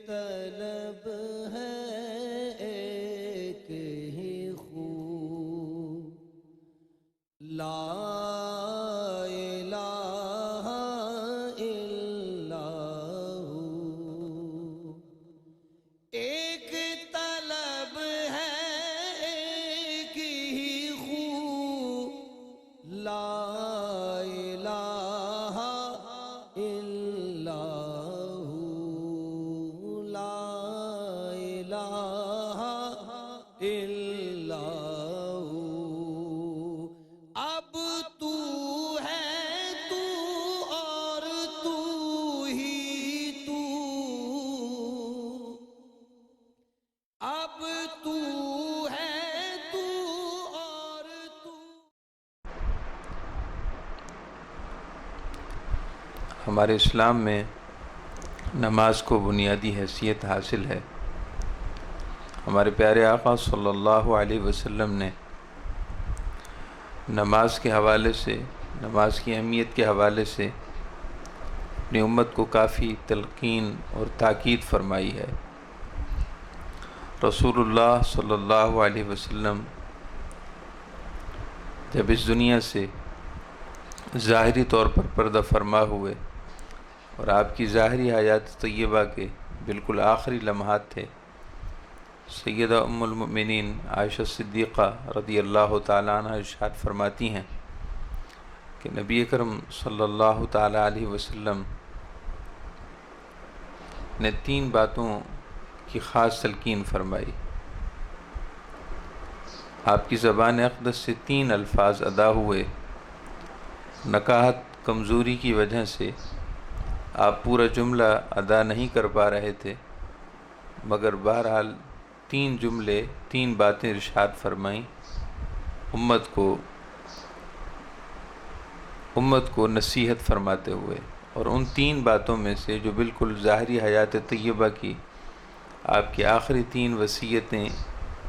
طلب ہے ایک ہی خو، لا الہ الا ہو۔ ایک طلب ہے ایک ہی خو، لا الہ الا ہو، لا الہ الا ہو۔ اب تو ہے تو اور تو ہی تو، اب تو ہے تو اور تو۔ ہمارے اسلام میں نماز کو بنیادی حیثیت حاصل ہے۔ ہمارے پیارے آقا صلی اللہ علیہ وسلم نے نماز کے حوالے سے، نماز کی اہمیت کے حوالے سے اپنی امت کو کافی تلقین اور تاکید فرمائی ہے۔ رسول اللہ صلی اللہ علیہ وسلم جب اس دنیا سے ظاہری طور پر پردہ فرما ہوئے اور آپ کی ظاہری حیات طیبہ کے بالکل آخری لمحات تھے، سیدہ ام المؤمنین عائشہ صدیقہ رضی اللہ تعالیٰ عنہ ارشاد فرماتی ہیں کہ نبی اکرم صلی اللہ تعالیٰ علیہ وسلم نے 3 باتوں کی خاص تلقین فرمائی۔ آپ کی زبان اقدس سے 3 الفاظ ادا ہوئے۔ نکاحت کمزوری کی وجہ سے آپ پورا جملہ ادا نہیں کر پا رہے تھے، مگر بہرحال 3 جملے، 3 باتیں ارشاد فرمائیں امت کو نصیحت فرماتے ہوئے، اور ان 3 باتوں میں سے جو بالکل ظاہری حیات طیبہ کی آپ کی آخری 3 وصیتیں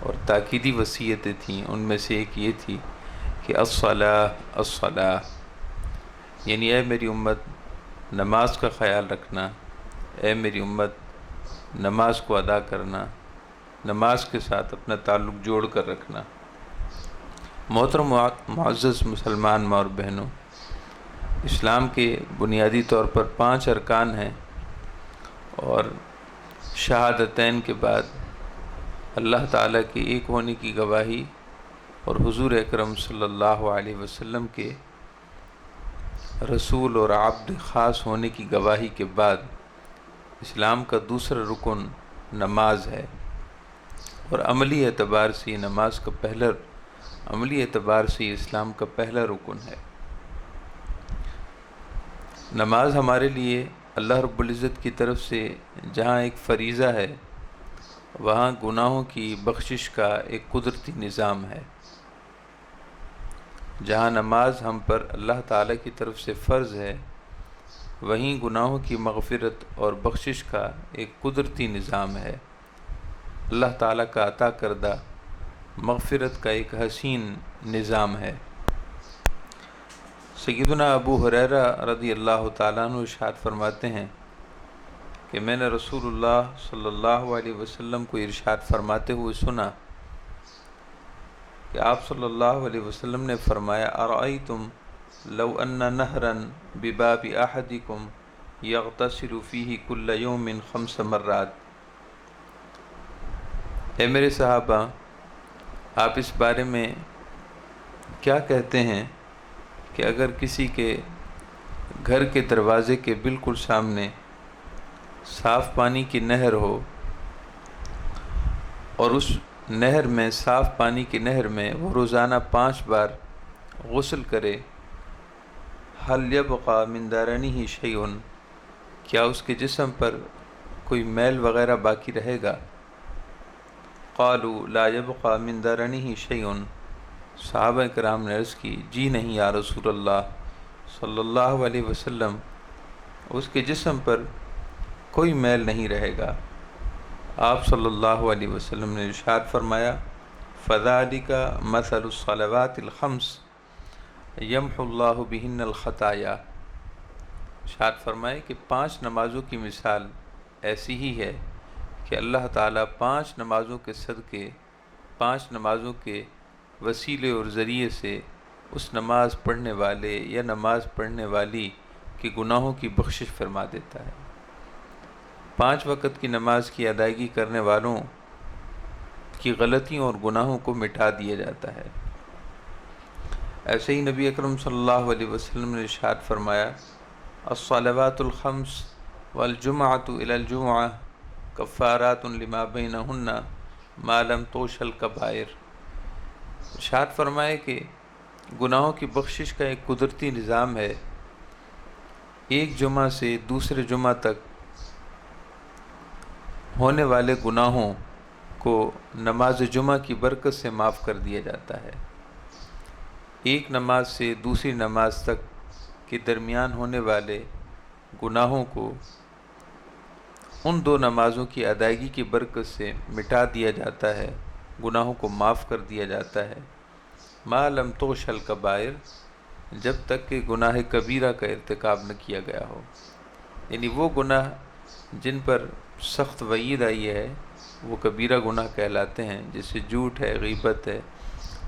اور تاکیدی وصیتیں تھیں، ان میں سے ایک یہ تھی کہ الصلاۃ الصلاۃ، یعنی اے میری امت نماز کا خیال رکھنا، اے میری امت نماز کو ادا کرنا، نماز کے ساتھ اپنا تعلق جوڑ کر رکھنا۔ محترم معزز مسلمان ماں اور بہنوں، اسلام کے بنیادی طور پر 5 ارکان ہیں، اور شہادتین کے بعد اللہ تعالیٰ کے ایک ہونے کی گواہی اور حضور اکرم صلی اللہ علیہ وسلم کے رسول اور عبد خاص ہونے کی گواہی کے بعد اسلام کا دوسرا رکن نماز ہے، اور عملی اعتبار سے یہ نماز کا عملی اعتبار سے یہ اسلام کا پہلا رکن ہے۔ نماز ہمارے لیے اللہ رب العزت کی طرف سے جہاں ایک فریضہ ہے، وہاں گناہوں کی بخشش کا ایک قدرتی نظام ہے۔ جہاں نماز ہم پر اللہ تعالیٰ کی طرف سے فرض ہے، وہیں گناہوں کی مغفرت اور بخشش کا ایک قدرتی نظام ہے، اللہ تعالیٰ کا عطا کردہ مغفرت کا ایک حسین نظام ہے۔ سیدنا ابو ہریرہ رضی اللہ تعالیٰ عنہ ارشاد فرماتے ہیں کہ میں نے رسول اللہ صلی اللہ علیہ وسلم کو ارشاد فرماتے ہوئے سنا کہ آپ صلی اللہ علیہ وسلم نے فرمایا ارأیتم لو ان نہرا بباب احدکم یغتسل فیہ کل یوم 5 مرات، اے میرے صحابہ آپ اس بارے میں کیا کہتے ہیں کہ اگر کسی کے گھر کے دروازے کے بالکل سامنے صاف پانی کی نہر ہو، اور اس نہر میں، صاف پانی کی نہر میں وہ روزانہ 5 بار غسل کرے، هل يبقى من درنه شيء، کیا اس کے جسم پر کوئی میل وغیرہ باقی رہے گا؟ قالوا لا يبقى من درنه شيء، صحابہ کرام نے عرض کی جی نہیں یا رسول اللہ صلی اللہ علیہ وسلم، اس کے جسم پر کوئی میل نہیں رہے گا۔ آپ صلی اللہ علیہ وسلم نے ارشاد فرمایا فَذَلِكَ مَثَلُ الصَّلَوَاتِ الْخَمْسِ يَمْحُ اللَّهُ بِهِنَّ الْخَطَايَا، ارشاد فرمائے کہ 5 نمازوں کی مثال ایسی ہی ہے کہ اللہ تعالیٰ 5 نمازوں کے صدقے، 5 نمازوں کے وسیلے اور ذریعے سے اس نماز پڑھنے والے یا نماز پڑھنے والی کے گناہوں کی بخشش فرما دیتا ہے۔ 5 وقت کی نماز کی ادائیگی کرنے والوں کی غلطیوں اور گناہوں کو مٹا دیا جاتا ہے۔ ایسے ہی نبی اکرم صلی اللہ علیہ وسلم نے ارشاد فرمایا، الصلوات الخمس والجمعۃ الی الجمعہ کفارات لما بینہن ما لم توش الکبائر۔ ارشاد فرمایا کہ گناہوں کی بخشش کا ایک قدرتی نظام ہے، ایک جمعہ سے دوسرے جمعہ تک ہونے والے گناہوں کو نماز جمعہ کی برکت سے معاف کر دیا جاتا ہے۔ ایک نماز سے دوسری نماز تک کے درمیان ہونے والے گناہوں کو ان 2 نمازوں کی ادائیگی کی برکت سے مٹا دیا جاتا ہے، گناہوں کو معاف کر دیا جاتا ہے۔ ما لم توش الکبائر، جب تک کہ گناہ کبیرہ کا ارتکاب نہ کیا گیا ہو، یعنی وہ گناہ جن پر سخت وعید آئی ہے وہ کبیرہ گناہ کہلاتے ہیں، جیسے جھوٹ ہے، غیبت ہے،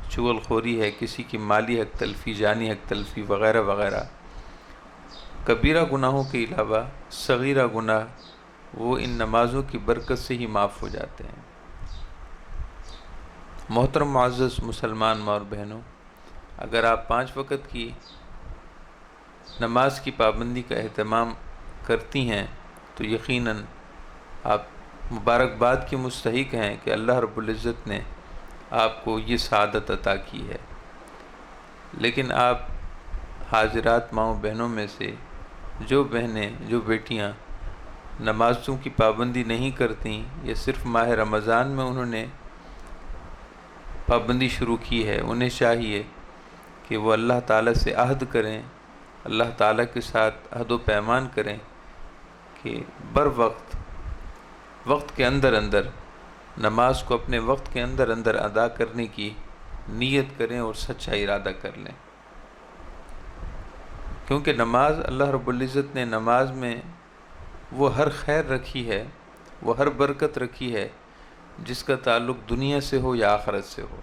چغل خوری ہے، کسی کی مالی حق تلفی، جانی حق تلفی وغیرہ وغیرہ۔ کبیرہ گناہوں کے علاوہ صغیرہ گناہ وہ ان نمازوں کی برکت سے ہی معاف ہو جاتے ہیں۔ محترم معزز مسلمان ماں اور بہنوں، اگر آپ 5 وقت کی نماز کی پابندی کا اہتمام کرتی ہیں تو یقیناً آپ مبارکباد کی مستحق ہیں کہ اللہ رب العزت نے آپ کو یہ سعادت عطا کی ہے۔ لیکن آپ حاضرات ماؤں بہنوں میں سے جو بہنیں، جو بیٹیاں نمازوں کی پابندی نہیں کرتیں یا صرف ماہ رمضان میں انہوں نے پابندی شروع کی ہے، انہیں چاہیے کہ وہ اللہ تعالیٰ سے عہد کریں، اللہ تعالیٰ کے ساتھ عہد و پیمان کریں کہ وقت کے اندر نماز کو اپنے وقت کے اندر ادا کرنے کی نیت کریں اور سچا ارادہ کر لیں، کیونکہ نماز اللہ رب العزت نے نماز میں وہ ہر خیر رکھی ہے، وہ ہر برکت رکھی ہے جس کا تعلق دنیا سے ہو یا آخرت سے ہو۔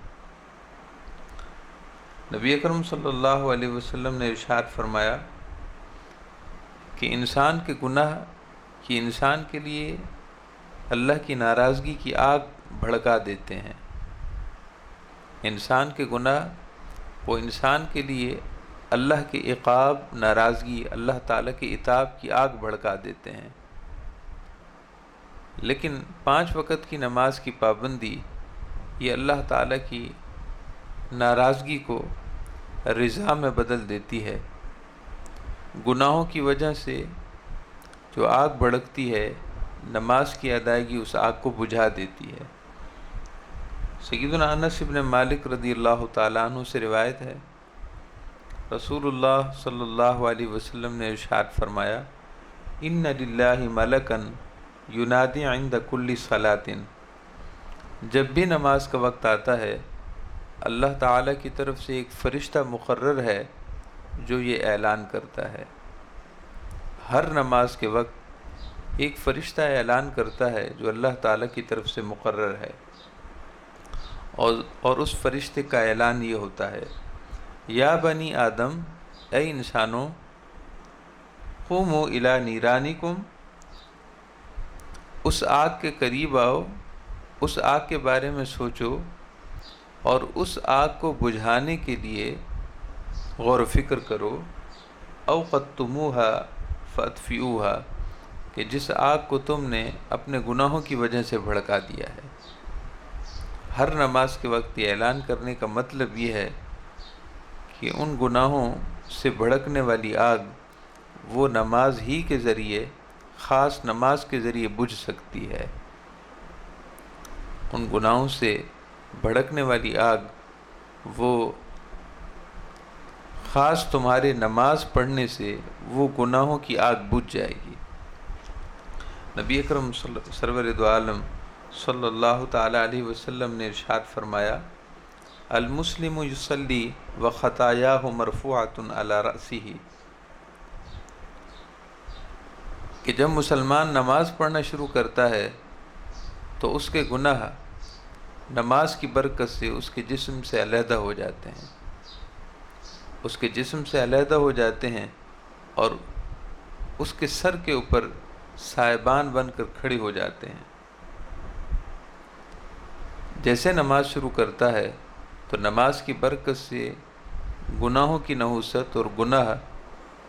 نبی اکرم صلی اللہ علیہ وسلم نے ارشاد فرمایا کہ انسان کے گناہ کی انسان کے لیے اللہ کی ناراضگی کی آگ بھڑکا دیتے ہیں۔ انسان کے گناہ وہ انسان کے لیے اللہ کے عقاب، ناراضگی، اللہ تعالیٰ کے عتاب کی آگ بھڑکا دیتے ہیں۔ لیکن 5 وقت کی نماز کی پابندی یہ اللہ تعالیٰ کی ناراضگی کو رضا میں بدل دیتی ہے۔ گناہوں کی وجہ سے جو آگ بھڑکتی ہے، نماز کی ادائیگی اس آگ کو بجھا دیتی ہے۔ سیدنا انس بن مالک رضی اللہ تعالیٰ عنہ سے روایت ہے، رسول اللہ صلی اللہ علیہ وسلم نے ارشاد فرمایا، ان للہ ملکا ینادی عند کل صلاۃ، جب بھی نماز کا وقت آتا ہے اللہ تعالیٰ کی طرف سے ایک فرشتہ مقرر ہے جو یہ اعلان کرتا ہے۔ ہر نماز کے وقت ایک فرشتہ اعلان کرتا ہے جو اللہ تعالیٰ کی طرف سے مقرر ہے، اور اس فرشتے کا اعلان یہ ہوتا ہے، یا بنی آدم، اے انسانوں، قوموا الی نیرانکم، اس آگ کے قریب آؤ، اس آگ کے بارے میں سوچو اور اس آگ کو بجھانے کے لیے غور و فکر کرو، اوقدتموہا فاطفئوہا، کہ جس آگ کو تم نے اپنے گناہوں کی وجہ سے بھڑکا دیا ہے۔ ہر نماز کے وقت یہ اعلان کرنے کا مطلب یہ ہے کہ ان گناہوں سے بھڑکنے والی آگ وہ نماز ہی کے ذریعے، خاص نماز کے ذریعے بجھ سکتی ہے۔ ان گناہوں سے بھڑکنے والی آگ وہ خاص تمہارے نماز پڑھنے سے وہ گناہوں کی آگ بجھ جائے گی۔ نبی اکرم سرور دو عالم صلی اللہ تعالیٰ علیہ وسلم نے ارشاد فرمایا، المسلم یصلی وخطایاہ مرفوعۃ علی رأسہ، کہ جب مسلمان نماز پڑھنا شروع کرتا ہے تو اس کے گناہ نماز کی برکت سے اس کے جسم سے علیحدہ ہو جاتے ہیں، اس کے جسم سے علیحدہ ہو جاتے ہیں اور اس کے سر کے اوپر سائبان بن کر کھڑے ہو جاتے ہیں۔ جیسے نماز شروع کرتا ہے تو نماز کی برکت سے گناہوں کی نحوست اور گناہ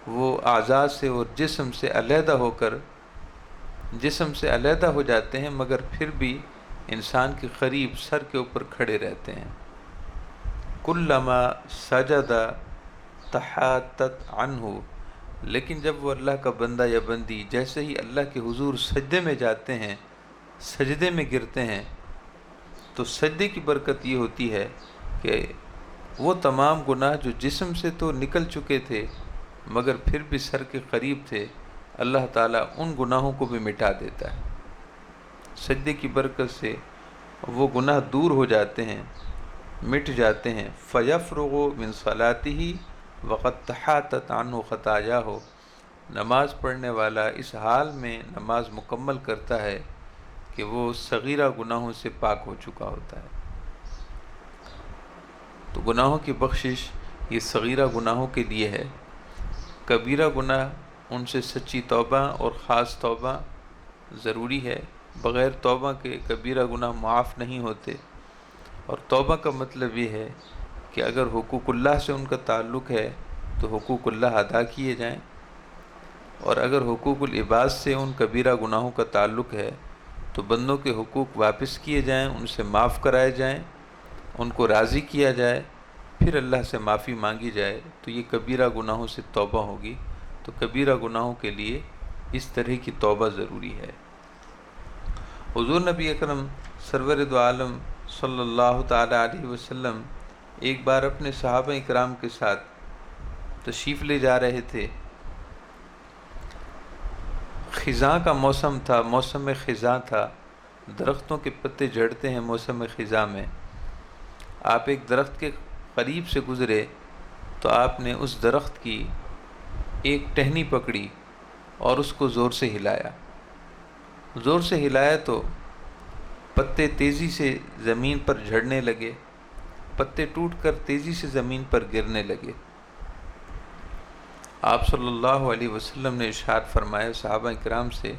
وہ اعضاء سے اور جسم سے علیحدہ ہو جاتے ہیں، مگر پھر بھی انسان کے قریب سر کے اوپر کھڑے رہتے ہیں۔ کلما سجد تحاتت عنہ، لیکن جب وہ اللہ کا بندہ یا بندی جیسے ہی اللہ کے حضور سجدے میں جاتے ہیں، سجدے میں گرتے ہیں، تو سجدے کی برکت یہ ہوتی ہے کہ وہ تمام گناہ جو جسم سے تو نکل چکے تھے مگر پھر بھی سر کے قریب تھے، اللہ تعالیٰ ان گناہوں کو بھی مٹا دیتا ہے۔ سجدے کی برکت سے وہ گناہ دور ہو جاتے ہیں، مٹ جاتے ہیں۔ فَيَفْرُغُ مِنْ صَلَاتِهِ وَقَدْ تَحَاتَتْ عَنْهُ خَطَايَاهُ، نماز پڑھنے والا اس حال میں نماز مکمل کرتا ہے کہ وہ صغیرہ گناہوں سے پاک ہو چکا ہوتا ہے۔ تو گناہوں کی بخشش یہ صغیرہ گناہوں کے لیے ہے۔ کبیرہ گناہ ان سے سچی توبہ اور خاص توبہ ضروری ہے، بغیر توبہ کے کبیرہ گناہ معاف نہیں ہوتے۔ اور توبہ کا مطلب یہ ہے کہ اگر حقوق اللہ سے ان کا تعلق ہے تو حقوق اللہ ادا کیے جائیں، اور اگر حقوق العباد سے ان کبیرہ گناہوں کا تعلق ہے تو بندوں کے حقوق واپس کیے جائیں، ان سے معاف کرائے جائیں، ان کو راضی کیا جائے، پھر اللہ سے معافی مانگی جائے، تو یہ کبیرہ گناہوں سے توبہ ہوگی۔ تو کبیرہ گناہوں کے لیے اس طرح کی توبہ ضروری ہے۔ حضور نبی اکرم سرور دو عالم صلی اللہ تعالی علیہ وسلم ایک بار اپنے صحابہ اکرام کے ساتھ تشریف لے جا رہے تھے۔ خزاں کا موسم تھا، موسم خزاں تھا، درختوں کے پتے جھڑتے ہیں موسم خزاں میں۔ آپ ایک درخت کے قریب سے گزرے تو آپ نے اس درخت کی ایک ٹہنی پکڑی اور اس کو زور سے ہلایا۔ زور سے ہلایا تو پتے تیزی سے زمین پر جھڑنے لگے، پتے ٹوٹ کر تیزی سے زمین پر گرنے لگے۔ آپ صلی اللہ علیہ وسلم نے ارشاد فرمایا صحابہ کرام سے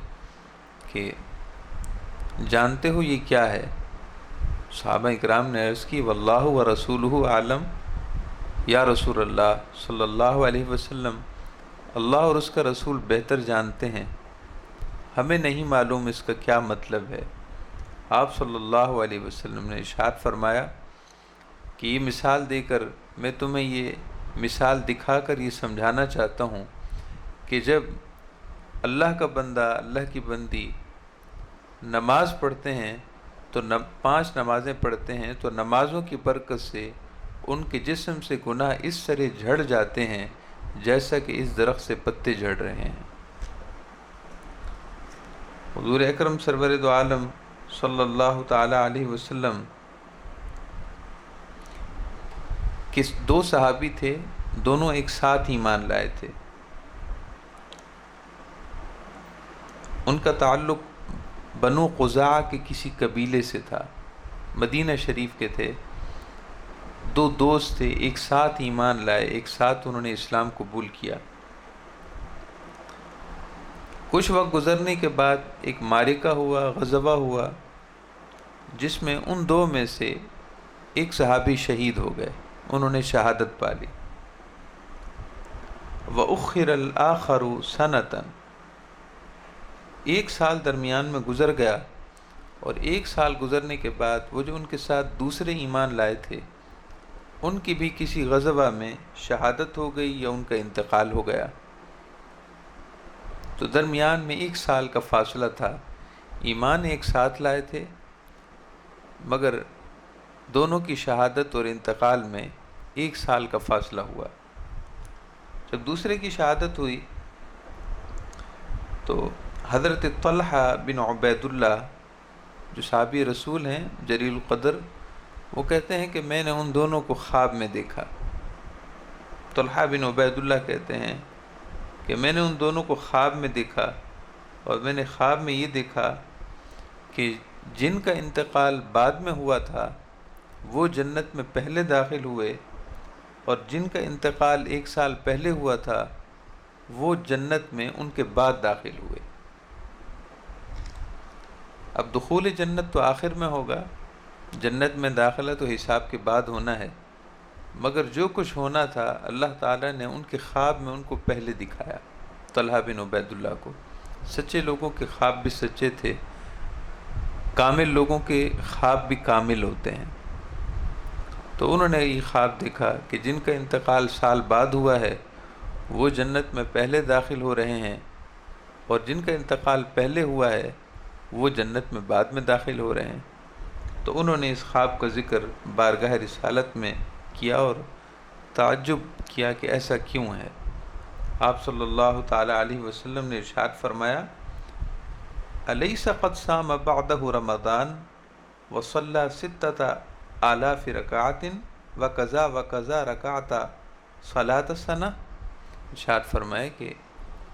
کہ جانتے ہو یہ کیا ہے؟ صحابہ کرام نے عرض کی واللہ ورسولہ عالم، یا رسول اللہ صلی اللہ علیہ وسلم، اللہ اور اس کا رسول بہتر جانتے ہیں، ہمیں نہیں معلوم اس کا کیا مطلب ہے۔ آپ صلی اللہ علیہ وسلم نے ارشاد فرمایا کہ یہ مثال دے کر میں تمہیں یہ مثال دکھا کر یہ سمجھانا چاہتا ہوں کہ جب اللہ کا بندہ، اللہ کی بندی نماز پڑھتے ہیں تو 5 نمازیں پڑھتے ہیں تو نمازوں کی برکت سے ان کے جسم سے گناہ اس طرح جھڑ جاتے ہیں جیسا کہ اس درخت سے پتے جھڑ رہے ہیں۔ حضور اکرم سرور دو عالم صلی اللہ تعالی علیہ وسلم کے 2 صحابی تھے، دونوں ایک ساتھ ایمان لائے تھے۔ ان کا تعلق بنو قزاع کے کسی قبیلے سے تھا، مدینہ شریف کے تھے۔ 2 دوست تھے، ایک ساتھ ایمان لائے، ایک ساتھ انہوں نے اسلام قبول کیا۔ کچھ وقت گزرنے کے بعد ایک معرکہ ہوا، غزوہ ہوا، جس میں ان 2 میں سے ایک صحابی شہید ہو گئے، انہوں نے شہادت پا لی۔ وَأُخِّرَ الْآخَرُ سَنَةً، 1 سال درمیان میں گزر گیا، اور 1 سال گزرنے کے بعد وہ جو ان کے ساتھ دوسرے ایمان لائے تھے ان کی بھی کسی غزوہ میں شہادت ہو گئی یا ان کا انتقال ہو گیا۔ تو درمیان میں 1 سال کا فاصلہ تھا، ایمان ایک ساتھ لائے تھے مگر دونوں کی شہادت اور انتقال میں 1 سال کا فاصلہ ہوا۔ جب دوسرے کی شہادت ہوئی تو حضرت طلحہ بن عبید اللہ جو صحابی رسول ہیں جلیل القدر، وہ کہتے ہیں کہ میں نے ان دونوں کو خواب میں دیکھا۔ طلحہ بن عبید اللہ کہتے ہیں کہ میں نے ان دونوں کو خواب میں دیکھا، اور میں نے خواب میں یہ دیکھا کہ جن کا انتقال بعد میں ہوا تھا وہ جنت میں پہلے داخل ہوئے، اور جن کا انتقال 1 سال پہلے ہوا تھا وہ جنت میں ان کے بعد داخل ہوئے۔ اب دخول جنت تو آخر میں ہوگا، جنت میں داخلہ تو حساب کے بعد ہونا ہے، مگر جو کچھ ہونا تھا اللہ تعالیٰ نے ان کے خواب میں ان کو پہلے دکھایا۔ طلحہ بن عبید اللہ کو، سچے لوگوں کے خواب بھی سچے تھے، کامل لوگوں کے خواب بھی کامل ہوتے ہیں، تو انہوں نے یہ خواب دیکھا کہ جن کا انتقال سال بعد ہوا ہے وہ جنت میں پہلے داخل ہو رہے ہیں، اور جن کا انتقال پہلے ہوا ہے وہ جنت میں بعد میں داخل ہو رہے ہیں۔ تو انہوں نے اس خواب کا ذکر بارگاہ رسالت میں کیا اور تعجب کیا کہ ایسا کیوں ہے۔ آپ صلی اللہ تعالی علیہ وسلم نے ارشاد فرمایا، الیس قد صام بعدہ رمضان وصلی 6,000 رکعۃ وکذا وکذا رکعۃ صلاۃ السنہ۔ ارشاد فرمائے کہ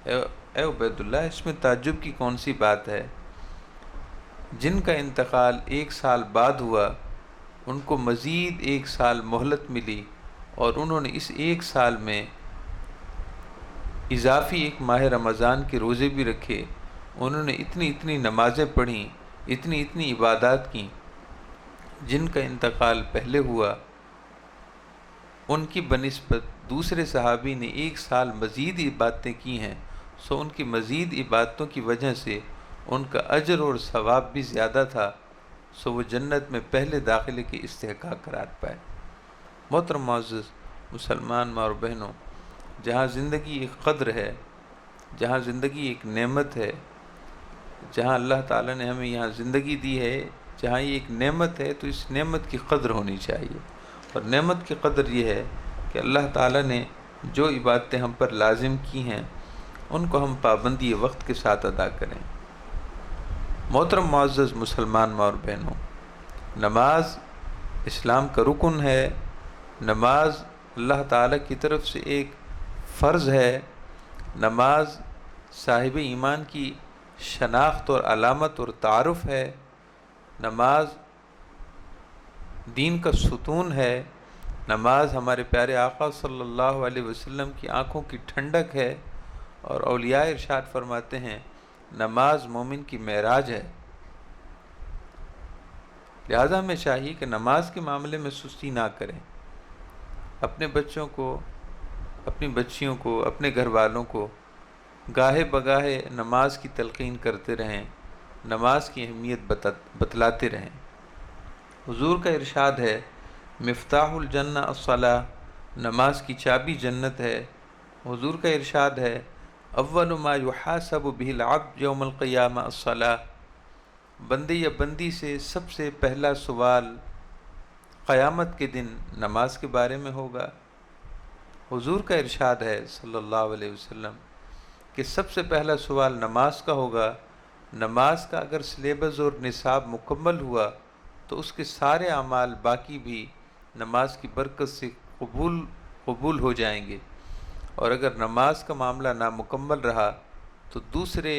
اے عبید اللہ، اس میں تعجب کی کون سی بات ہے؟ جن کا انتقال 1 سال بعد ہوا ان کو مزید 1 سال مہلت ملی، اور انہوں نے اس 1 سال میں اضافی ایک ماہ رمضان کے روزے بھی رکھے، انہوں نے اتنی نمازیں پڑھیں، اتنی عبادات کیں۔ جن کا انتقال پہلے ہوا ان کی بنسبت دوسرے صحابی نے 1 سال مزید عبادتیں کی ہیں، سو ان کی مزید عبادتوں کی وجہ سے ان کا اجر اور ثواب بھی زیادہ تھا، سو وہ جنت میں پہلے داخلے کی استحقاق قرار پائے۔ محترم معزز مسلمان ماں اور بہنوں، جہاں زندگی ایک قدر ہے، جہاں زندگی ایک نعمت ہے، جہاں اللہ تعالیٰ نے ہمیں یہاں زندگی دی ہے، جہاں یہ ایک نعمت ہے تو اس نعمت کی قدر ہونی چاہیے، اور نعمت کی قدر یہ ہے کہ اللہ تعالیٰ نے جو عبادتیں ہم پر لازم کی ہیں ان کو ہم پابندی وقت کے ساتھ ادا کریں۔ محترم معزز مسلمان ماں اور بہنوں، نماز اسلام کا رکن ہے، نماز اللہ تعالیٰ کی طرف سے ایک فرض ہے، نماز صاحب ایمان کی شناخت اور علامت اور تعارف ہے، نماز دین کا ستون ہے، نماز ہمارے پیارے آقا صلی اللہ علیہ وسلم کی آنکھوں کی ٹھنڈک ہے، اور اولیاء ارشاد فرماتے ہیں نماز مومن کی معراج ہے۔ لہذا ہمیں چاہیے کہ نماز کے معاملے میں سستی نہ کریں، اپنے بچوں کو، اپنی بچیوں کو، اپنے گھر والوں کو گاہے بگاہے نماز کی تلقین کرتے رہیں، نماز کی اہمیت بتلاتے رہیں۔ حضور کا ارشاد ہے مفتاح الجنہ الصلاۃ، نماز کی چابی جنت ہے۔ حضور کا ارشاد ہے اول ما یحاسب بہ العبد یوم القیامہ الصلاۃ، بندے یا بندی سے سب سے پہلا سوال قیامت کے دن نماز کے بارے میں ہوگا۔ حضور کا ارشاد ہے صلی اللہ علیہ وسلم کہ سب سے پہلا سوال نماز کا ہوگا، نماز کا اگر سلیبس اور نصاب مکمل ہوا تو اس کے سارے اعمال باقی بھی نماز کی برکت سے قبول ہو جائیں گے، اور اگر نماز کا معاملہ نامکمل رہا تو دوسرے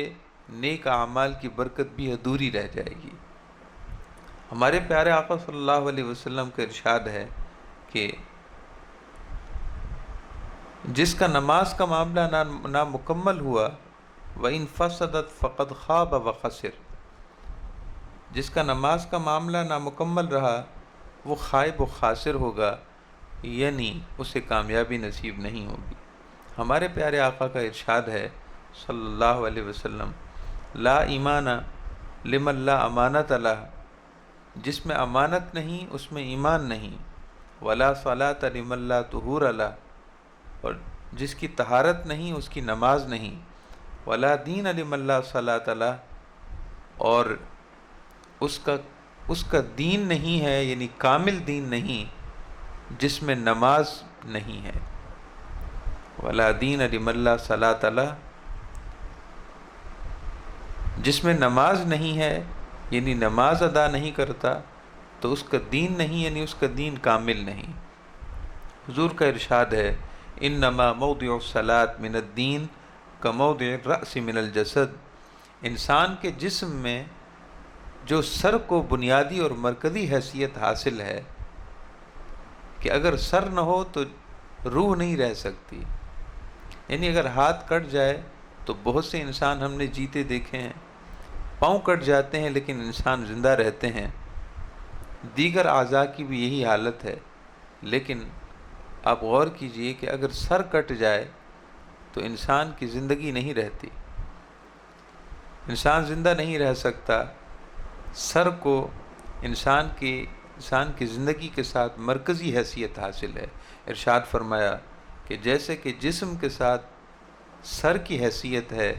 نیک اعمال کی برکت بھی ادھوری رہ جائے گی۔ ہمارے پیارے آقا صلی اللہ علیہ وسلم کا ارشاد ہے کہ جس کا نماز کا معاملہ نامکمل ہوا وَإِن فَسَدَتْ فَقَدْ خَابَ وَخَسِرَ، جس کا نماز کا معاملہ نامکمل رہا وہ خائب و خاسر ہوگا، یعنی اسے کامیابی نصیب نہیں ہوگی۔ ہمارے پیارے آقا کا ارشاد ہے صلی اللہ علیہ وسلم لا ایمان لمن لا امانت لہ، جس میں امانت نہیں اس میں ایمان نہیں، ولا صلاۃ لمن لا طہور لہ، اور جس کی طہارت نہیں اس کی نماز نہیں، ولا دین لمن لا صلاۃ لہ، اور اس کا دین نہیں ہے، یعنی کامل دین نہیں جس میں نماز نہیں ہے۔ ولا دین لمن لا صلاۃ لہ، جس میں نماز نہیں ہے یعنی نماز ادا نہیں کرتا تو اس کا دین نہیں، یعنی اس کا دین کامل نہیں۔ حضور کا ارشاد ہے انما موضع الصلاۃ من الدین کموضع الرأس من الجسد، انسان کے جسم میں جو سر کو بنیادی اور مرکزی حیثیت حاصل ہے کہ اگر سر نہ ہو تو روح نہیں رہ سکتی. یعنی اگر ہاتھ کٹ جائے تو بہت سے انسان ہم نے جیتے دیکھے ہیں، پاؤں کٹ جاتے ہیں لیکن انسان زندہ رہتے ہیں، دیگر اعضاء کی بھی یہی حالت ہے. لیکن آپ غور کیجئے کہ اگر سر کٹ جائے تو انسان کی زندگی نہیں رہتی، انسان زندہ نہیں رہ سکتا. سر کو انسان کی زندگی کے ساتھ مرکزی حیثیت حاصل ہے. ارشاد فرمایا کہ جیسے کہ جسم کے ساتھ سر کی حیثیت ہے،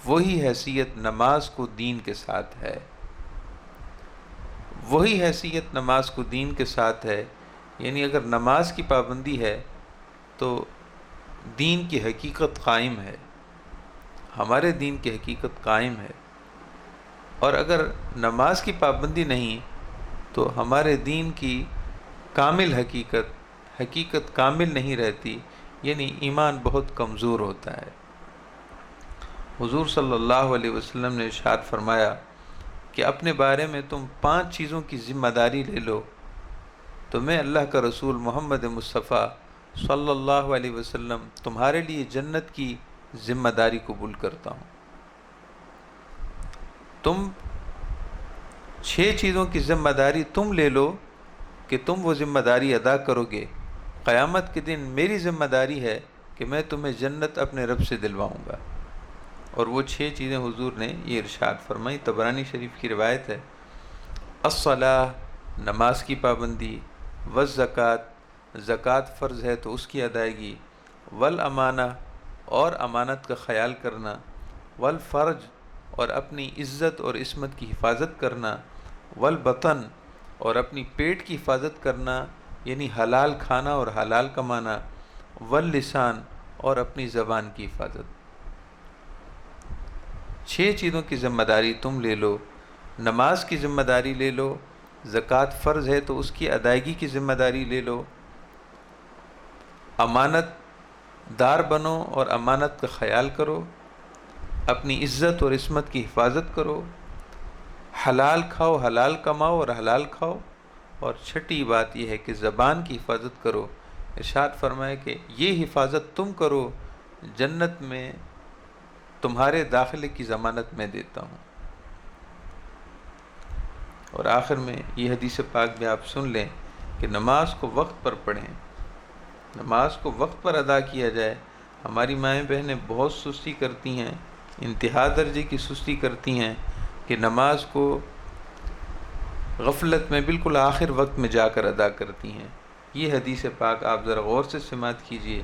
وہی حیثیت نماز کو دین کے ساتھ ہے. وہی حیثیت نماز کو دین کے ساتھ ہے. یعنی اگر نماز کی پابندی ہے تو دین کی حقیقت قائم ہے، ہمارے دین کی حقیقت قائم ہے. اور اگر نماز کی پابندی نہیں تو ہمارے دین کی کامل حقیقت کامل نہیں رہتی، یعنی ایمان بہت کمزور ہوتا ہے. حضور صلی اللہ علیہ وسلم نے ارشاد فرمایا کہ اپنے بارے میں تم 5 چیزوں کی ذمہ داری لے لو تو میں اللہ کا رسول محمد مصطفیٰ صلی اللہ علیہ وسلم تمہارے لیے جنت کی ذمہ داری قبول کرتا ہوں. تم 6 چیزوں کی ذمہ داری تم لے لو کہ تم وہ ذمہ داری ادا کرو گے. قیامت کے دن میری ذمہ داری ہے کہ میں تمہیں جنت اپنے رب سے دلواؤں گا. اور وہ 6 چیزیں حضور نے یہ ارشاد فرمائی. طبرانی شریف کی روایت ہے، الصلاۃ، نماز کی پابندی، والزکوٰۃ، زکوٰۃ فرض ہے تو اس کی ادائیگی، والامانہ، اور امانت کا خیال کرنا، والفرج، اور اپنی عزت اور عصمت کی حفاظت کرنا، والبطن، اور اپنی پیٹ کی حفاظت کرنا یعنی حلال کھانا اور حلال کمانا، واللسان، اور اپنی زبان کی حفاظت. 6 چیزوں کی ذمہ داری تم لے لو. نماز کی ذمہ داری لے لو، زکوٰۃ فرض ہے تو اس کی ادائیگی کی ذمہ داری لے لو، امانت دار بنو اور امانت کا خیال کرو، اپنی عزت اور عصمت کی حفاظت کرو، حلال کھاؤ، حلال کماؤ اور حلال کھاؤ، اور چھٹی بات یہ ہے کہ زبان کی حفاظت کرو. ارشاد فرمائے کہ یہ حفاظت تم کرو، جنت میں تمہارے داخلے کی ضمانت میں دیتا ہوں. اور آخر میں یہ حدیث پاک بھی آپ سن لیں کہ نماز کو وقت پر پڑھیں، نماز کو وقت پر ادا کیا جائے. ہماری مائیں بہنیں بہت سستی کرتی ہیں، انتہا درجے کی سستی کرتی ہیں کہ نماز کو غفلت میں بالکل آخر وقت میں جا کر ادا کرتی ہیں. یہ حدیث پاک آپ ذرا غور سے سماعت کیجئے.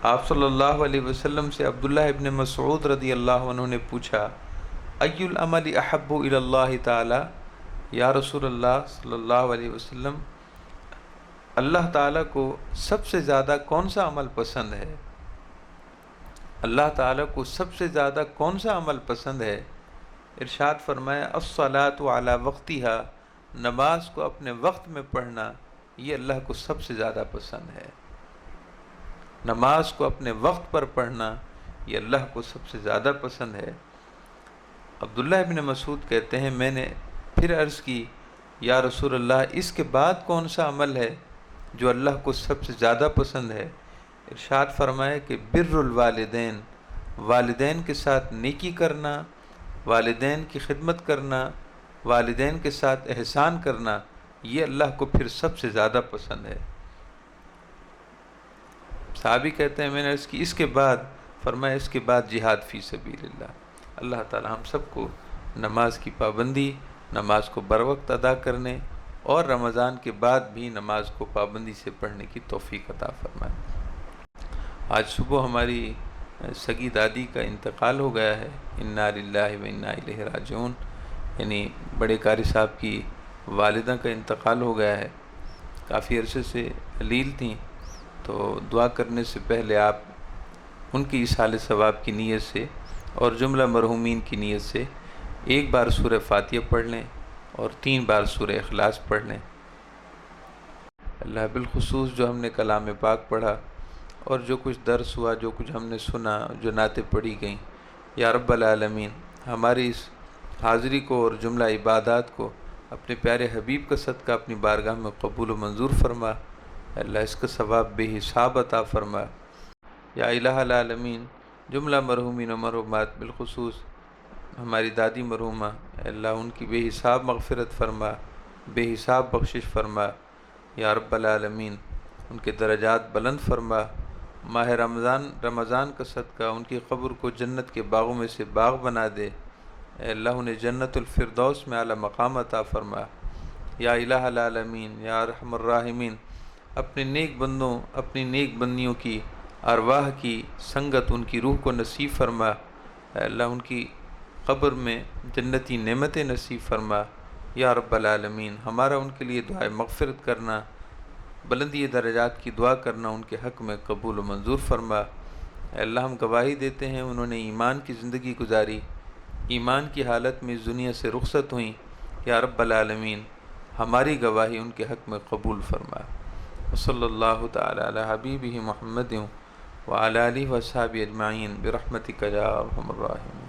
آپ صلی اللہ علیہ وسلم سے عبداللہ ابن مسعود رضی اللہ عنہ نے پوچھا، ای العمل احب الی اللہ تعالی، یا رسول اللہ صلی اللہ علیہ وسلم، اللہ تعالیٰ کو سب سے زیادہ کون سا عمل پسند ہے؟ اللہ تعالیٰ کو سب سے زیادہ کون سا عمل پسند ہے؟ ارشاد فرمایا، الصلاۃ علی وقتہا، نماز کو اپنے وقت میں پڑھنا یہ اللہ کو سب سے زیادہ پسند ہے. نماز کو اپنے وقت پر پڑھنا یہ اللہ کو سب سے زیادہ پسند ہے. عبداللہ ابن مسعود کہتے ہیں میں نے پھر عرض کی، یا رسول اللہ اس کے بعد کون سا عمل ہے جو اللہ کو سب سے زیادہ پسند ہے؟ ارشاد فرمائے کہ بر الوالدین، والدین کے ساتھ نیکی کرنا، والدین کی خدمت کرنا، والدین کے ساتھ احسان کرنا یہ اللہ کو پھر سب سے زیادہ پسند ہے. صحابی کہتے ہیں میں نے عرض کی اس کے بعد؟ فرمایا اس کے بعد جہاد فی سبیل اللہ. اللہ تعالی ہم سب کو نماز کی پابندی، نماز کو بر وقت ادا کرنے اور رمضان کے بعد بھی نماز کو پابندی سے پڑھنے کی توفیق عطا فرمائے. آج صبح ہماری سگی دادی کا انتقال ہو گیا ہے، انا للہ و انا الیہ راجعون. یعنی بڑے قاری صاحب کی والدہ کا انتقال ہو گیا ہے. کافی عرصے سے علیل تھیں، تو دعا کرنے سے پہلے آپ ان کی ایصال ثواب کی نیت سے اور جملہ مرحومین کی نیت سے 1 بار سورہ فاتحہ پڑھ لیں اور 3 بار سورہ اخلاص پڑھ لیں. اللہ بالخصوص جو ہم نے کلام پاک پڑھا اور جو کچھ درس ہوا، جو کچھ ہم نے سنا، جو نعتیں پڑھی گئیں، یا رب العالمین ہماری اس حاضری کو اور جملہ عبادات کو اپنے پیارے حبیب کا صدقہ اپنی بارگاہ میں قبول و منظور فرما۔ اے اللہ اس کا ثواب بے حساب عطا فرما۔ یا الہ العالمین، جملہ مرحومین و مرحومات بالخصوص ہماری دادی مرحومہ، اے اللہ ان کی بے حساب مغفرت فرما، بے حساب بخشش فرما۔ یا رب العالمین ان کے درجات بلند فرما۔ ماہ رمضان کا صدقہ ان کی قبر کو جنت کے باغوں میں سے باغ بنا دے۔ اے اللہ انہیں جنت الفردوس میں اعلیٰ مقام عطا فرما۔ یا الہ العالمین، یا ارحم الراحمین، اپنے نیک بندوں، اپنی نیک بندیوں کی ارواح کی سنگت ان کی روح کو نصیب فرما۔ اے اللہ ان کی قبر میں جنتی نعمتیں نصیب فرما۔ یا رب العالمین ہمارا ان کے لیے دعائے مغفرت کرنا، بلندی درجات کی دعا کرنا ان کے حق میں قبول و منظور فرما۔ اے اللہ ہم گواہی دیتے ہیں انہوں نے ایمان کی زندگی گزاری، ایمان کی حالت میں اس دنیا سے رخصت ہوئیں۔ یا رب العالمین ہماری گواہی ان کے حق میں قبول فرما۔ وصلی اللہ تعالی علی حبیبہ محمد وعلی آلہ وصحبہ اجمعین برحمتک یا ارحم الراحمین۔